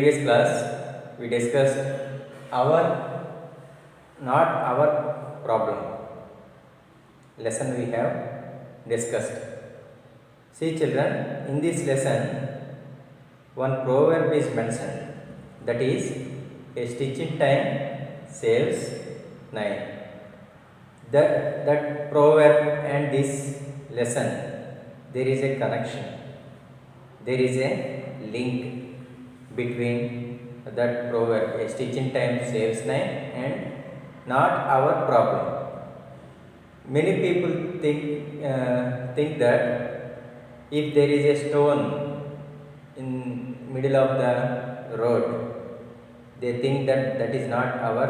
previous class we discussed our not our problem lesson we have discussed. See children, in this lesson one proverb is mentioned, that is, a stitch in time saves nine. That proverb and this lesson, there is a connection, there is a link between that proverb, a stitch in time saves nine, and not our problem. Many people think that if there is a stone in middle of the road, they think that that is not our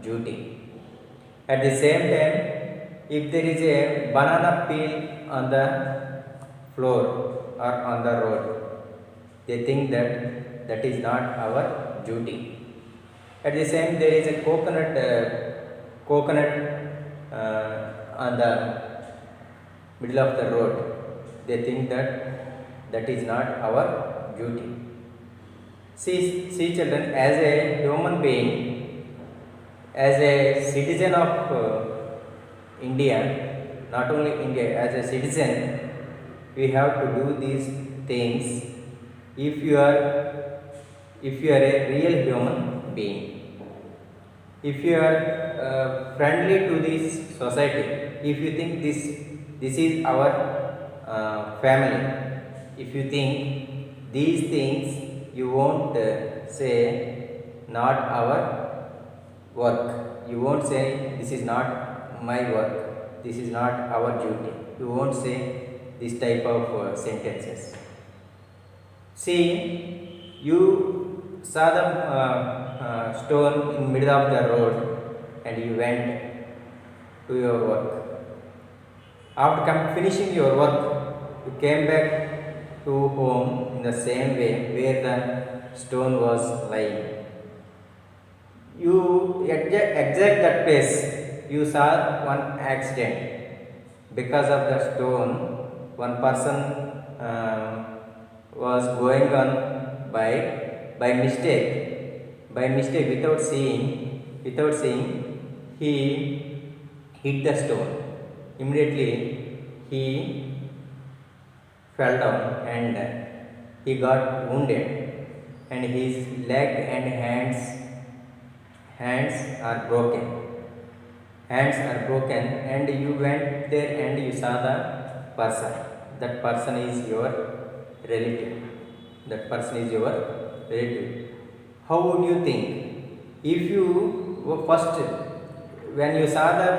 duty. At the same time, if there is a banana peel on the floor or on the road, they think that that is not our duty. At the same, there is a coconut on the middle of the road. They think that that is not our duty. See children, as a human being, as a citizen of India, not only India, as a citizen, we have to do these things if you are a real human being. If you are friendly to this society, if you think this is our family, if you think these things, you won't say not our work. You won't say this is not my work, this is not our duty. You won't say this type of sentences. See, you saw the stone in middle of the road and you went to your work. After finishing your work, you came back to home in the same way where the stone was lying. You exact that place, you saw one accident. Because of the stone, one person was going on by mistake, without seeing, he hit the stone. Immediately he fell down and he got wounded, and his leg and hands are broken. And you went there and you saw the person. That person is your relative. How would you think if you first, when you saw the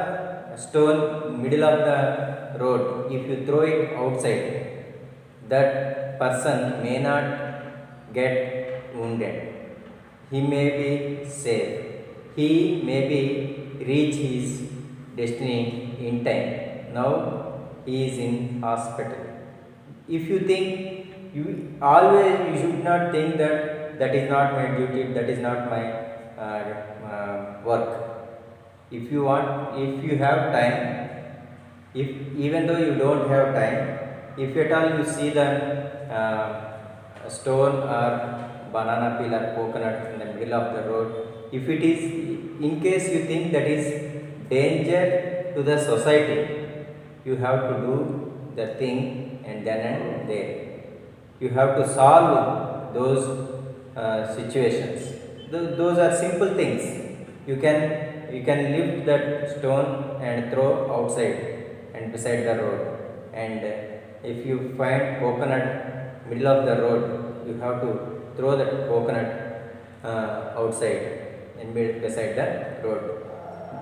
stone middle of the road, if you throw it outside, that person may not get wounded, he may be safe, he may be reach his destiny in time. Now he is in hospital. If you think, you should not think that is not my duty, that is not my work. If you have time, even though you don't have time, if at all you see the stone or banana peel or coconut in the middle of the road, if it is, in case you think that is danger to the society, you have to do the thing and then and there. You have to solve those situations. Those are simple things. You can lift that stone and throw outside and beside the road. And if you find coconut middle of the road, you have to throw that coconut outside and beside the road.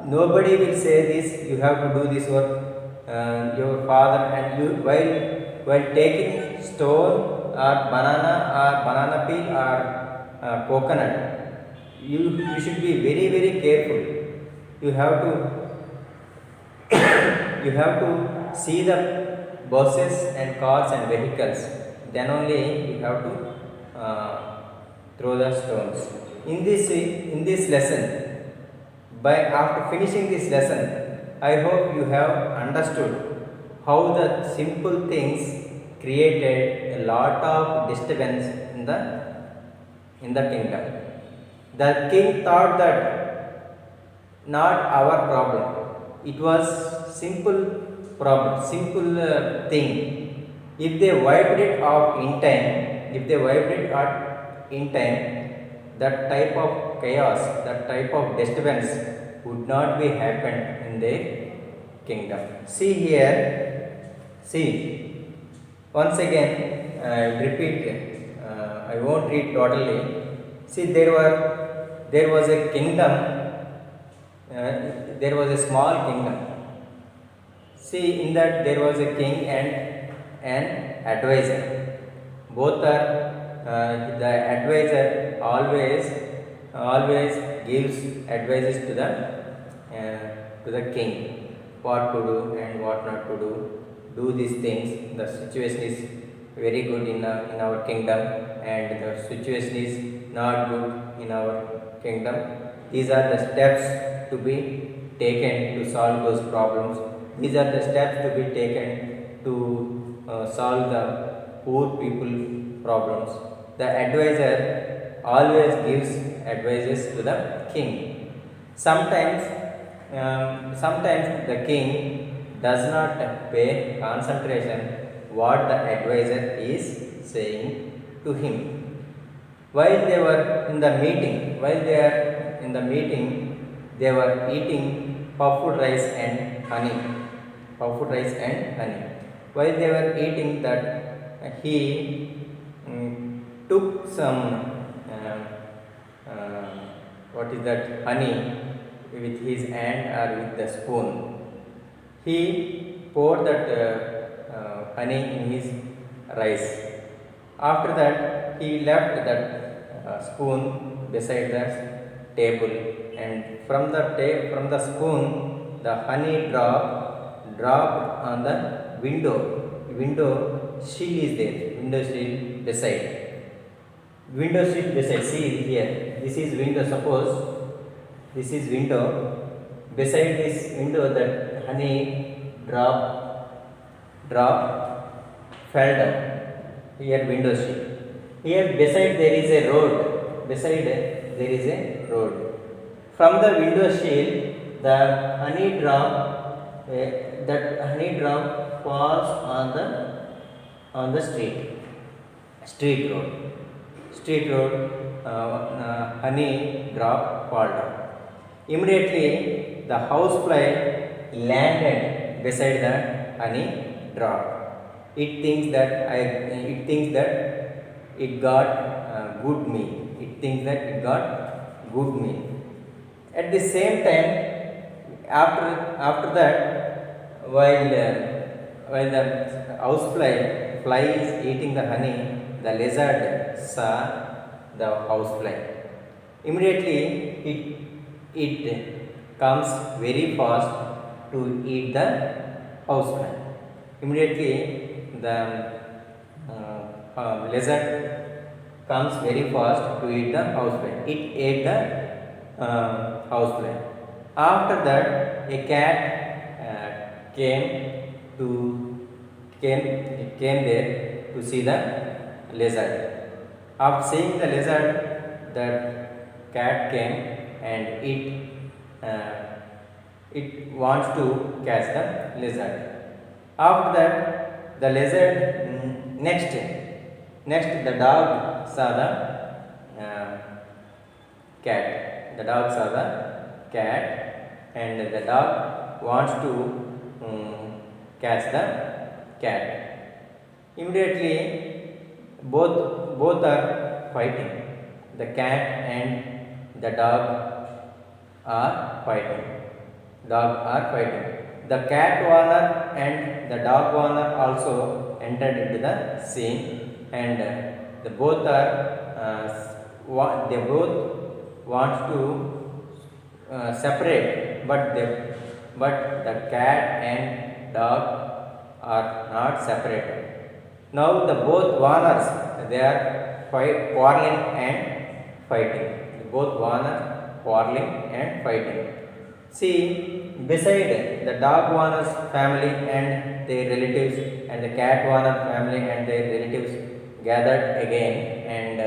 Nobody will say this, you have to do this work. Your father and you, while taking stone or banana peel or coconut, you should be very, very careful. You have to see the buses and cars and vehicles, then only you have to throw the stones. In this lesson, after finishing this lesson, I hope you have understood how the simple things created a lot of disturbance in the in the kingdom. The king thought that not our problem. It was simple problem, simple thing. If they wiped it off in time, if they wiped it out in time, that type of chaos, that type of disturbance would not be happened in their kingdom. See here, see once again. Repeat. I won't read totally. See, there was a kingdom. There was a small kingdom. See, in that there was a king and an advisor. Both are the advisor always gives advices to the king, what to do and what not to do. Do these things. The situation is very good in our kingdom, and the situation is not good in our kingdom. These are the steps to be taken to solve those problems. These are the steps to be taken to solve the poor people problems. The advisor always gives advices to the king. Sometimes the king does not pay concentration what the advisor is saying to him. While they were in the meeting, they were eating puffed rice and honey. While they were eating that, he took some what is that, honey, with his hand or with the spoon. He poured that honey in his rice. After that, he left that spoon beside the table, and from the spoon, the honey dropped on the window. Window sill is there. Window sill beside. See here. This is window. Suppose this is window. Beside this window, that honey drop fell down. Here window sill. Here beside there is a road. From the window sill, the honey drop falls on the street road. Honey drop fall down. Immediately, the housefly landed beside the honey drop. It thinks that it got good meal. At the same time, after that, while the fly is eating the honey, the lizard saw the housefly. Immediately, it comes very fast to eat the housefly. Immediately, the lizard comes very fast to eat the housefly. It ate the housefly. After that, a cat came there to see the lizard. After seeing the lizard, the cat came and it wants to catch the lizard. After that, the lizard next the dog saw the cat. The dog saw the cat, and the dog wants to catch the cat. Immediately, both are fighting. The cat and the dog are fighting. The cat owner and the dog owner also entered into the scene, and they both want to separate, but the cat and dog are not separated. Now the both owners, they are quarreling and fighting. See, beside the dog owner's family and their relatives, and the cat owner family and their relatives gathered again, and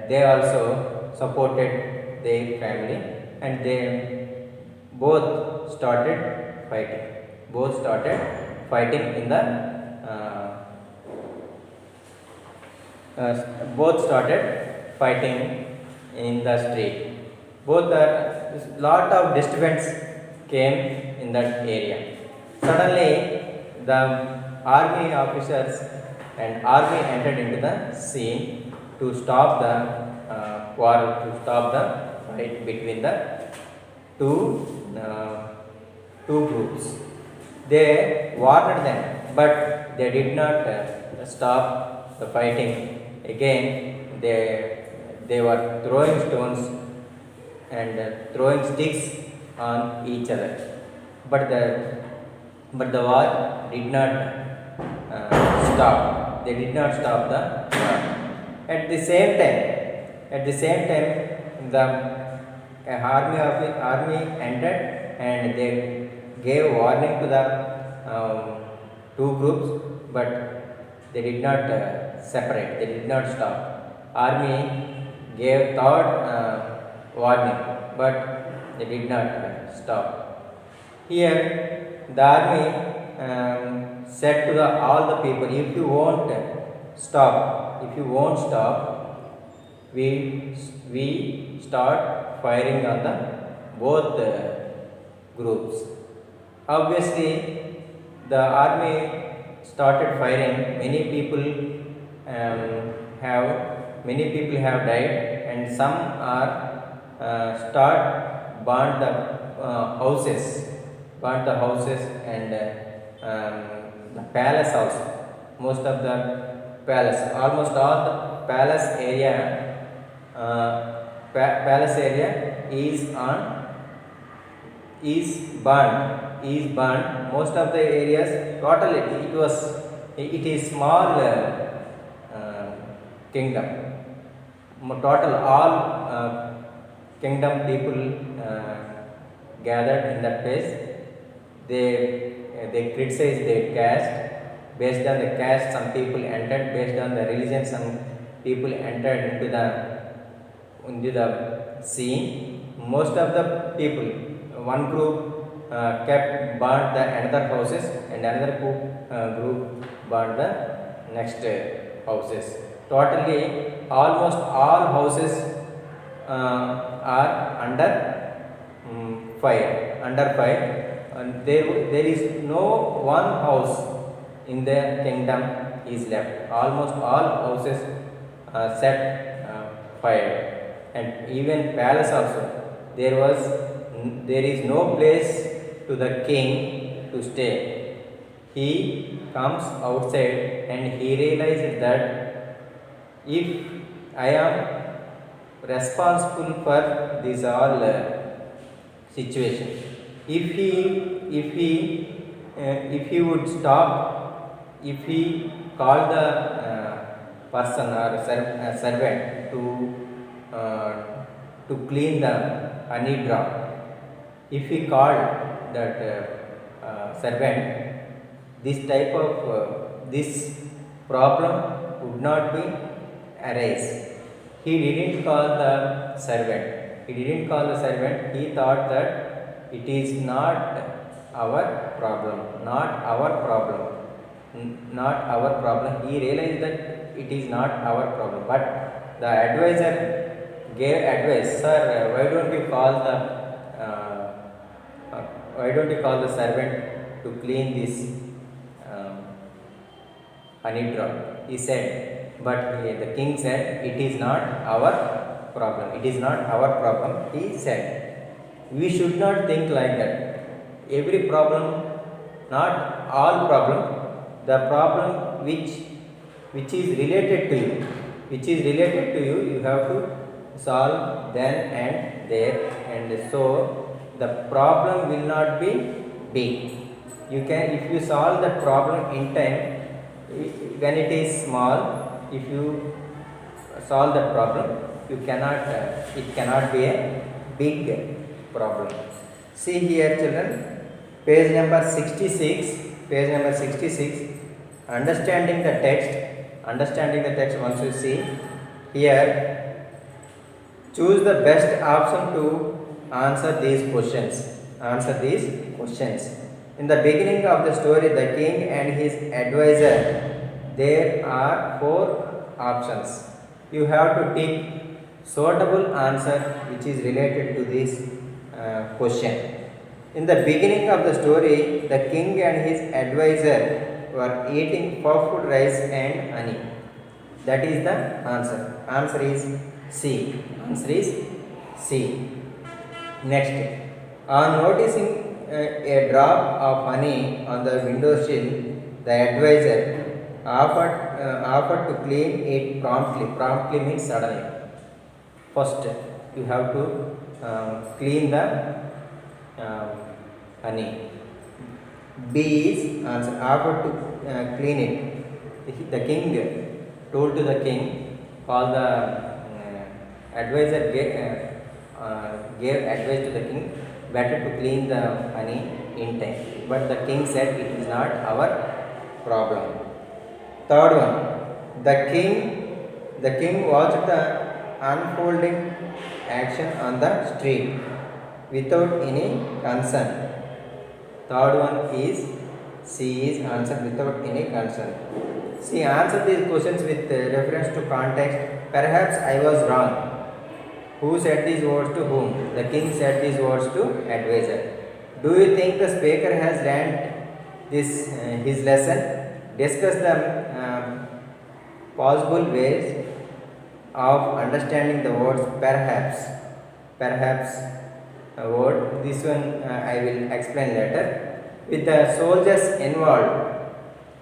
they also supported their family, and they both started fighting. Both started fighting in the uh, uh, both started fighting in the street. Both the lot of disturbance came in that area. Suddenly, the army officers and army entered into the scene to stop the quarrel, to stop the fight between the two uh, two groups. They warned them, but they did not stop the fighting. Again, they were throwing stones and throwing sticks on each other. But the war did not stop. They did not stop the war. At the same time, the army entered, and they gave warning to the two groups, but they did not separate. They did not stop. Army gave third warning, but they did not stop. Here, the army said to all the people, if you won't stop, we start firing on the both groups. Obviously, the army started firing. Have many people have died, and some are start burned the houses and the palace house. Most of the palace, almost all the palace area is burned. Most of the areas, totally it is small kingdom. Total all kingdom people gathered in that place. They criticized their caste. Based on the caste, some people entered. Based on the religion, some people entered into the scene. Most of the people, one group kept burned the another houses, and another group burned the next houses. Totally, almost all houses are under fire. And there is no one house in the kingdom is left. Almost all houses set fire, and even palace also. There is no place to the king to stay. He comes outside, and he realizes that if I am responsible for this all situation, if he would stop, if he called the person or servant to clean the honey drop, if he called that servant, this type of this problem would not be arise. He didn't call the servant. He thought that it is not our problem. He realized that it is not our problem. But the advisor gave advice, sir, why don't you call the servant to clean this honey drop? He said, but the king said, it is not our problem. He said, we should not think like that. Every problem, not all problem, the problem which is related to you, you have to solve then and there, and so the problem will not be big. If you solve the problem in time, when it is small, if you solve that problem, it cannot be a big problem. See here, children, page number 66, understanding the text. Once you see here, Choose the best option to answer these questions. Answer these questions. In the beginning of the story, the king and his advisor, there are four options. You have to pick suitable answer which is related to this question. In the beginning of the story, the king and his advisor were eating puffed rice and honey. That is the answer. Answer is C. Answer is C. Next, on noticing a drop of honey on the windowsill, the advisor offered to clean it promptly. Promptly means suddenly. First, you have to clean the honey. B is answer offered to clean it. The king told to the king, call the advisor gave advice to the king, better to clean the honey in time. But the king said it is not our problem. Third one, the king watched the unfolding action on the street without any concern. Third one is C is answered without any concern. See, answer these questions with reference to context. Perhaps I was wrong. Who said these words to whom? The king said these words to advisor. Do you think the speaker has learned this his lesson? Discuss the possible ways of understanding the words perhaps. Perhaps a word. This one I will explain later. With the soldiers involved,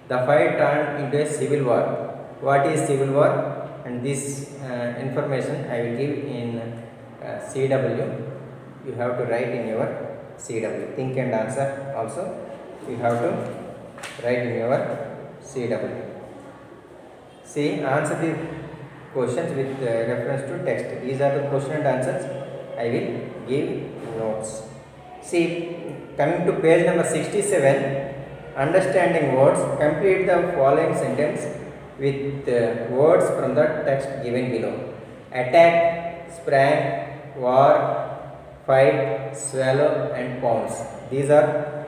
the fight turned into a civil war. What is civil war? And this information I will give in CW. You have to write in your CW. Think and answer also. You have to write in your CW. See, answer the questions with reference to text. These are the question and answers. I will give notes. See, coming to page number 67, understanding words, complete the following sentence with words from the text given below. Attack, sprang, war, fight, swallow and pounce. These are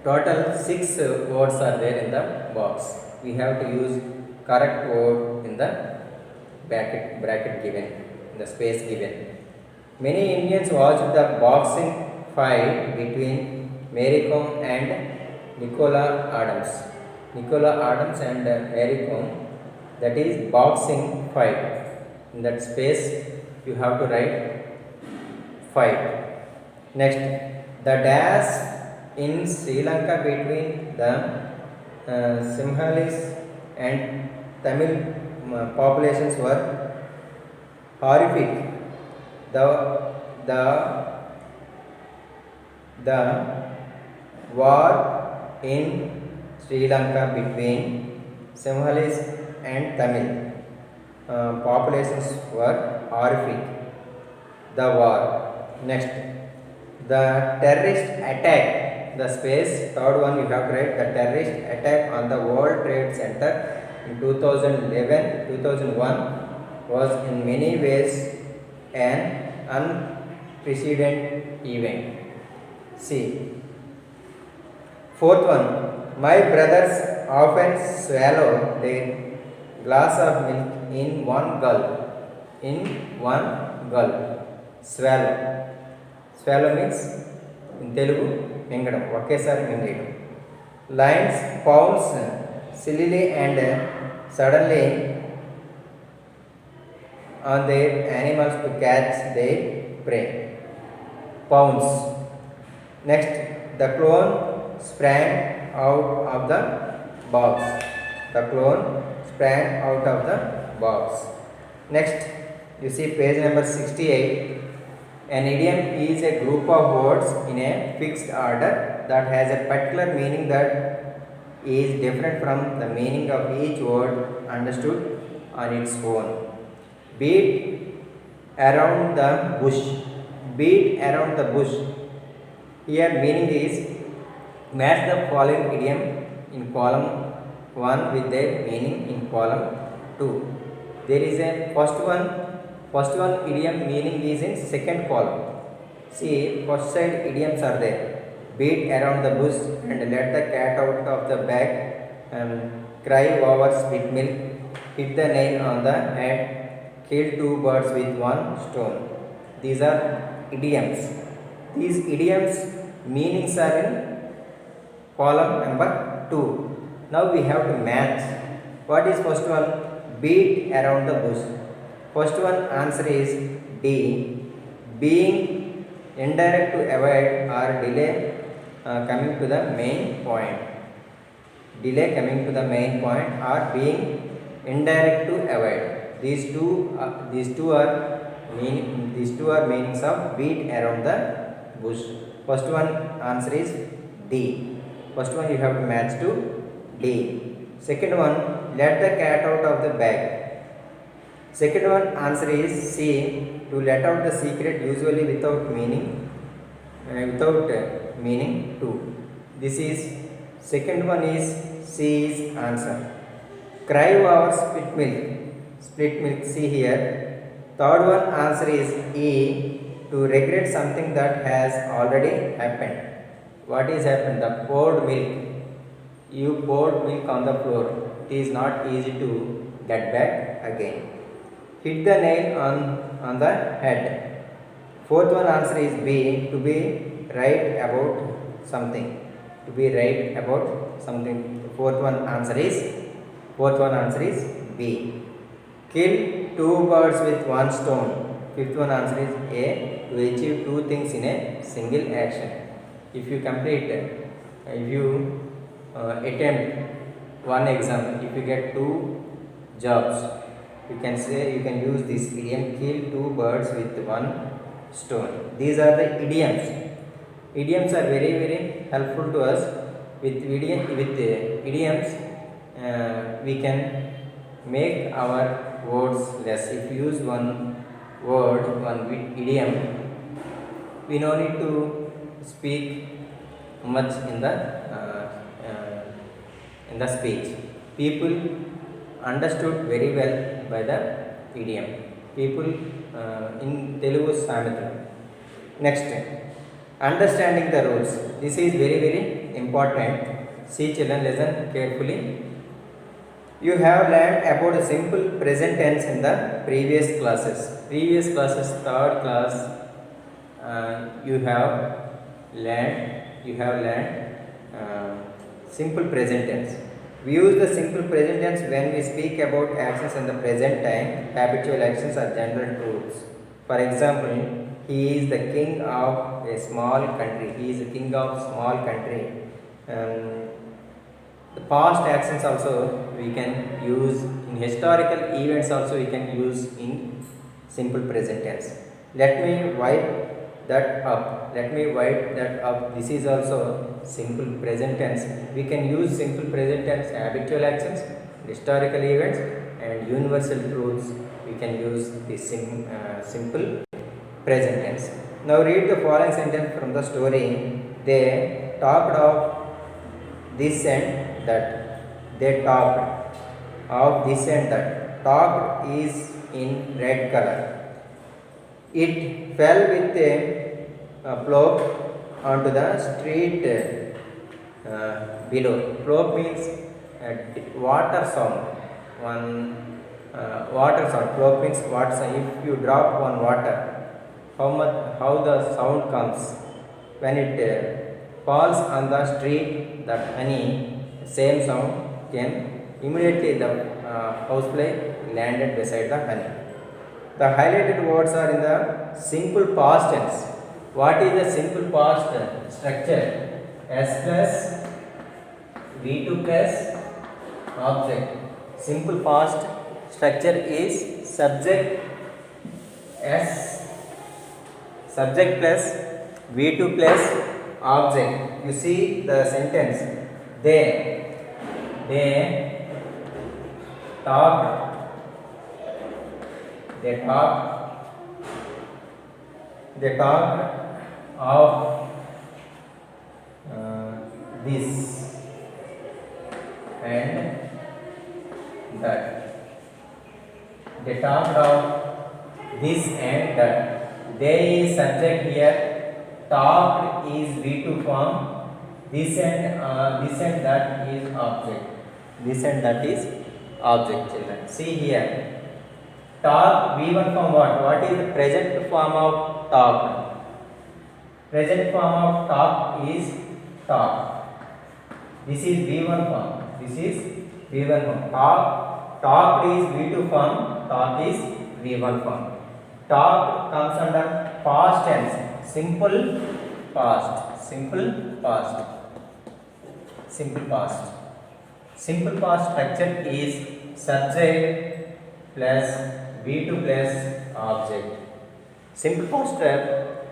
total 6 words are there in the box. We have to use correct word in the bracket given, in the space given. Many Indians watched the boxing fight between Mary Kom and Nicola Adams. Nicola Adams and Mary Kom, that is boxing fight. In that space, you have to write fight. Next, the dash in Sri Lanka between the Sinhalese and Tamil populations were horrific. The war in Sri Lanka between Sinhalese and Tamil populations were horrific. The war. Next, the terrorist attack. The space. Third one you have to write. The terrorist attack on the World Trade Center in 2001 was in many ways an unprecedented event. See. Fourth one, my brothers often swallow their glass of milk in one gulp. In one gulp. Swallow. Swallow means in Telugu, mingadam. Okesari mingayam. Lions pounce sillily and suddenly on their animals to catch their prey. Pounce. Next, the clone sprang out of the box. The clone sprang out of the box. Next, you see page number 68. An idiom is a group of words in a fixed order that has a particular meaning that is different from the meaning of each word understood on its own. Beat around the bush. Beat around the bush. Here meaning is match the following idiom in column 1 with their meaning in column 2. There is a first one idiom meaning is in second column. See, first side idioms are there. Beat around the bush and let the cat out of the bag. Cry over spit milk. Hit the nail on the head. Kill two birds with one stone. These are idioms. These idioms meanings are in column number 2. Now we have to match. What is first one? Beat around the bush. First one answer is D. Being indirect to avoid or delay coming to the main point. Delay coming to the main point or being indirect to avoid. These two are meanings of beat around the bush. First one answer is D. First one you have to match to D. Second one, let the cat out of the bag. Second one answer is C. To let out the secret usually without meaning too. This is second one is C is answer. Cry over split milk. Split milk, see here. Third one answer is E. To regret something that has already happened. What is happened? The poured milk. You poured milk on the floor. It is not easy to get back again. Hit the nail on the head. Fourth one answer is B. To be right about something. To be right about something. Fourth one answer is B. Kill two birds with one stone. Fifth one answer is A. To achieve two things in a single action. If you attempt one exam, if you get two jobs, you can use this idiom, kill two birds with one stone. These are the idioms. Idioms are very, very helpful to us. With idioms, we can make our words less. If you use one word, one idiom, we no need to speak much in the speech. People understood very well by the idiom. People in Telugu Samitram. Next, understanding the rules. This is very, very important. See children, listen carefully. You have learned about the simple present tense in the previous classes. Third class, you have learned simple present tense. We use the simple present tense when we speak about actions in the present time, habitual actions or general truths. For example, he is the king of a small country. The past actions also we can use in historical events, also we can use in simple present tense. Let me wipe that up. This is also simple present tense. We can use simple present tense, habitual actions, historical events and universal truths. We can use this simple present tense. Now read the following sentence from the story. They talked of this and that. They talked of this and that. Talked is in red color. It fell with a plop onto the street below. Plop means water sound. Water sound. Plop means water sound. If you drop one water, how the sound comes when it falls on the street, that honey, same sound came. Immediately the housefly landed beside the honey. The highlighted words are in the simple past tense. What is the simple past structure? S plus V2 plus object. Simple past structure is subject plus V2 plus object. You see the sentence. They talked of this and that. they talked of this and that. They is subject here. Talked is V2 form. This and that is object. This and that is object, children. See here. Talk V1 form what? What is the present form of talk? Present form of talk is talk. This is V1 form. This is V1 form. Talked is V2 form. Talk is V1 form. Talk comes under past tense. Simple past. Simple past. Simple past. Simple past structure is subject plus V2 plus object. Simple past,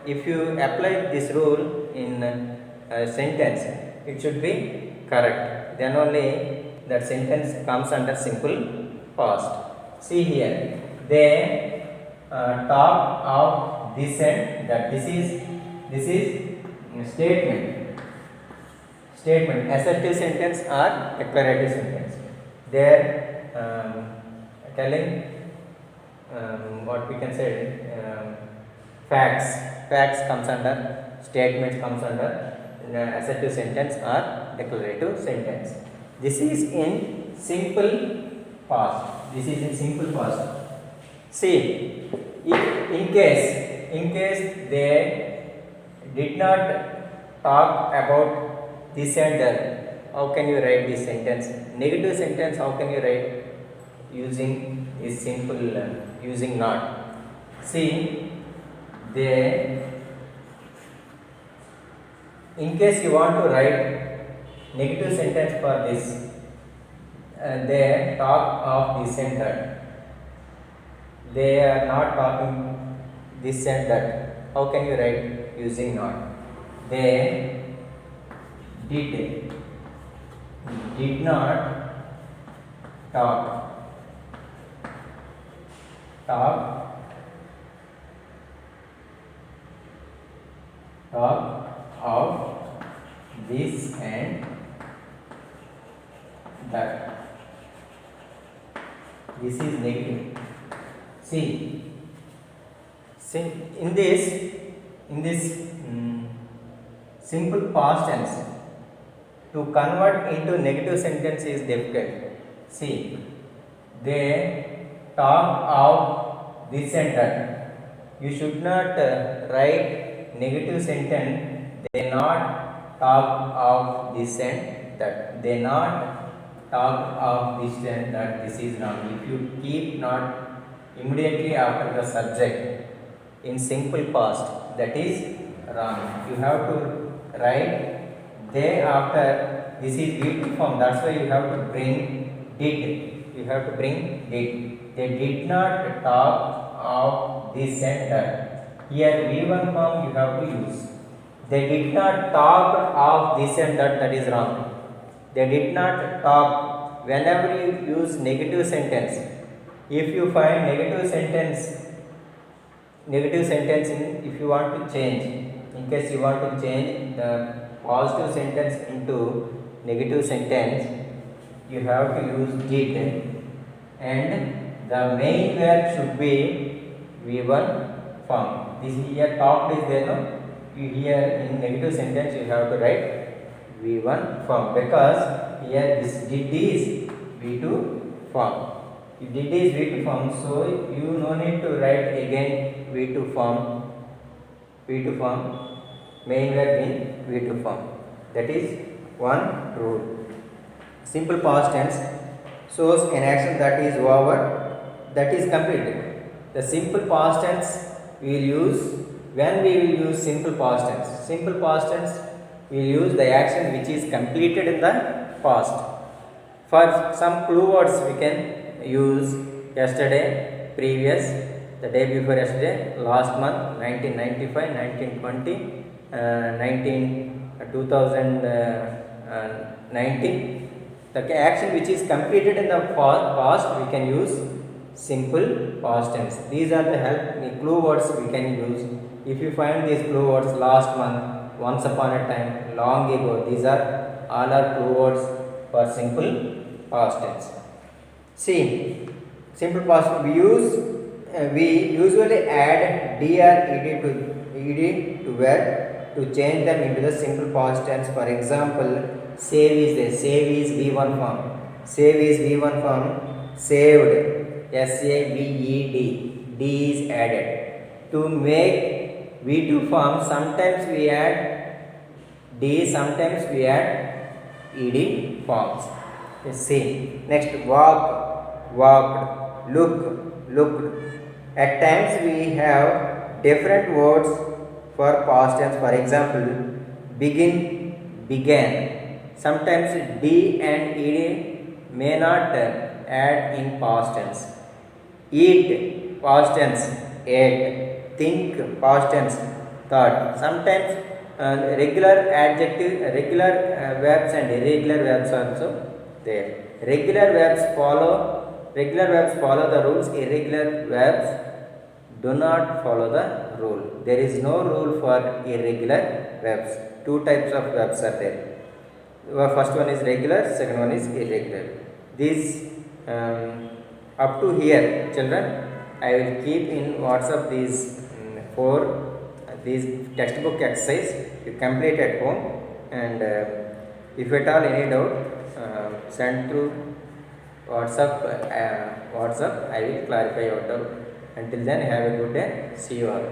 if you apply this rule in a sentence, it should be correct. Then only that sentence comes under simple past. See here, they talk of this and that. This is statement. Assertive sentence or declarative sentence. They are telling what we can say, facts comes under, statements comes under assertive sentence or declarative sentence. This is in simple past. See, if in case they did not talk about this and that, how can you write this sentence? Negative sentence, how can you write? Using is simple, using not. See, they, in case you want to write negative sentence for this, they talk of this and that. They are not talking this and that. How can you write using not? They did not talk of this and that. This is negative. See, in this simple past tense, to convert into negative sentence is difficult. See, they talk of this and that. You should not write negative sentence. They not talk of this and that. They not talk of this and that. This is wrong. If you keep not immediately after the subject in simple past, that is wrong. You have to write they after. This is V2 form. That's why you have to bring did. You have to bring did. They did not talk of this and that. Here V1 form you have to use. They did not talk of this and that. That is wrong. They did not talk. Whenever you use negative sentence, if you find negative sentence if you want to change, in case you want to change the positive sentence into negative sentence, you have to use did, and the main verb should be V1 form. This here talked is there, no? You here in negative sentence you have to write V1 form, because here this did is V2 form. If did is V2 form, so you no need to write again V2 form, main verb in V2 form. That is one rule. Simple past tense shows an action that is over, that is completed. The simple past tense we will use when we will use simple past tense. Simple past tense we will use the action which is completed in the past. For some clue words we can use yesterday, previous, the day before yesterday, last month, 1995, 1920, 2019. The action which is completed in the past we can use simple past tense. These are the clue words we can use. If you find these clue words, last month, once upon a time, long ago, these are all are clue words for simple past tense. See, simple past we usually add d or ed to verb to change them into the simple past tense. For example, save is there. Save is v1 form. Save is v1 form. Saved, saved. D is added. To make v2 form, sometimes we add d, sometimes we add ed forms. See. Next, walk, walked. Look, looked. At times we have different words for past tense. For example, begin, began. Sometimes d and ed may not add in past tense. Eat, past tense, ate. Think, past tense, thought. Sometimes regular adjective, regular verbs and irregular verbs also there. Regular verbs follow the rules. Irregular verbs do not follow the rule. There is no rule for irregular verbs. Two types of verbs are there. First one is regular, second one is irregular. These up to here, children, I will keep in WhatsApp these these textbook exercise. You complete at home, and if at all any doubt, send through WhatsApp. I will clarify your doubt. Until then, have a good day. See you all.